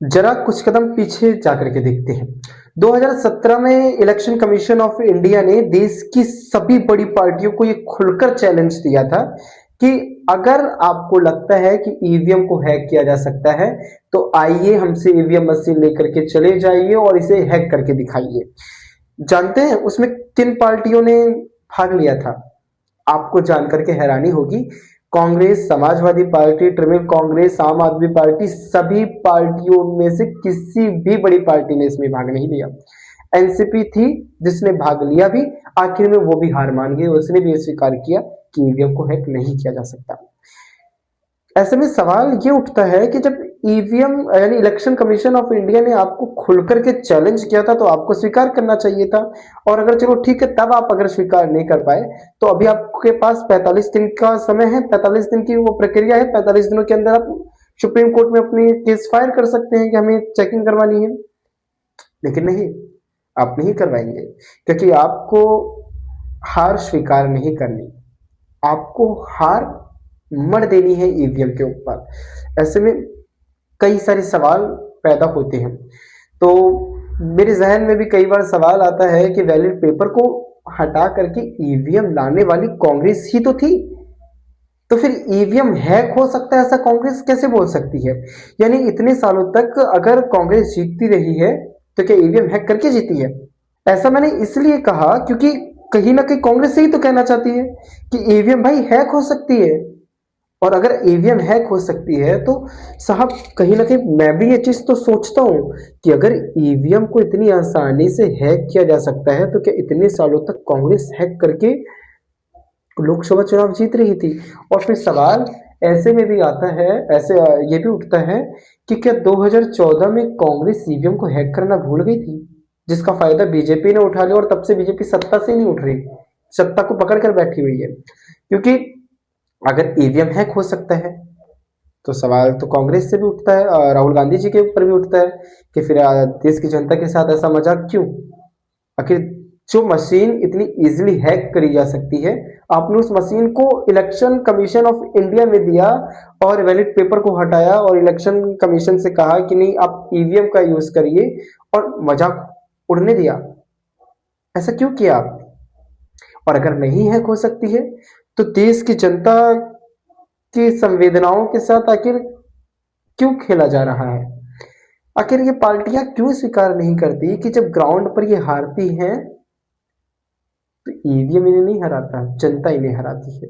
जरा कुछ कदम पीछे जाकर के देखते हैं। 2017 में इलेक्शन कमीशन ऑफ इंडिया ने देश की सभी बड़ी पार्टियों को ये खुलकर चैलेंज दिया था कि अगर आपको लगता है कि ईवीएम को हैक किया जा सकता है तो आइए हमसे ईवीएम मशीन लेकर के चले जाइए और इसे हैक करके दिखाइए। जानते हैं उसमें किन पार्टियों ने भाग लिया था? आपको जानकर के हैरानी होगी। कांग्रेस, समाजवादी पार्टी, तृणमूल कांग्रेस, आम आदमी पार्टी, सभी पार्टियों में से किसी भी बड़ी पार्टी ने इसमें भाग नहीं लिया। एनसीपी थी जिसने भाग लिया भी, आखिर में वो भी हार मान गई। उसने भी स्वीकार किया कि ईवीएम को हैक नहीं किया जा सकता। ऐसे में सवाल ये उठता है कि जब ईवीएम यानी इलेक्शन कमीशन ऑफ इंडिया ने आपको खुलकर के चैलेंज किया था तो आपको स्वीकार करना चाहिए था। और अगर चलो ठीक है, तब आप अगर स्वीकार नहीं कर पाए तो अभी आपके पास 45 दिन का समय है। 45 दिन की वो प्रक्रिया है। 45 दिनों के अंदर आप सुप्रीम कोर्ट में अपनी केस फाइल कर सकते हैं कि हमें चेकिंग करवानी है। लेकिन नहीं, आप नहीं करवाएंगे क्योंकि आपको हार स्वीकार नहीं करनी, आपको हार मर देनी है ईवीएम के ऊपर। ऐसे में कई सारे सवाल पैदा होते हैं। तो मेरे जहन में भी कई बार सवाल आता है कि बैलेट पेपर को हटा करके ईवीएम लाने वाली कांग्रेस ही तो थी, तो फिर ईवीएम हैक हो सकता है ऐसा कांग्रेस कैसे बोल सकती है? यानी इतने सालों तक अगर कांग्रेस जीतती रही है तो क्या ईवीएम हैक करके जीती है? ऐसा मैंने इसलिए कहा क्योंकि कहीं ना कहीं कांग्रेस यही तो कहना चाहती है कि ईवीएम भाई हैक हो सकती है। और अगर ईवीएम हैक हो सकती है तो साहब कहीं ना कहीं मैं भी ये चीज तो सोचता हूं कि अगर ईवीएम को इतनी आसानी से हैक किया जा सकता है तो क्या इतने सालों तक कांग्रेस हैक करके लोकसभा चुनाव जीत रही थी? और फिर सवाल ऐसे में भी आता है, ऐसे ये भी उठता है कि क्या 2014 में कांग्रेस ईवीएम को हैक करना भूल गई थी, जिसका फायदा बीजेपी ने उठा लिया और तब से बीजेपी सत्ता से नहीं उठ रही, सत्ता को पकड़ कर बैठी हुई है। क्योंकि अगर ईवीएम हैक हो सकता है तो सवाल तो कांग्रेस से भी उठता है, राहुल गांधी जी के ऊपर भी उठता है कि फिर देश की जनता के साथ ऐसा मजाक क्यों? आखिर जो मशीन इतनी इजीली हैक करी जा सकती है, आपने उस मशीन को इलेक्शन कमीशन ऑफ इंडिया में दिया और बैलेट पेपर को हटाया और इलेक्शन कमीशन से कहा कि नहीं आप ईवीएम का यूज करिए और मजाक उड़ने दिया। ऐसा क्यों किया आप? और अगर नहीं हैक हो सकती है तो देश की जनता की संवेदनाओं के साथ आखिर क्यों खेला जा रहा है? आखिर ये पार्टियां क्यों स्वीकार नहीं करती कि जब ग्राउंड पर ये हारती हैं तो ईवीएम इन्हें नहीं हराता, जनता इन्हें हराती है।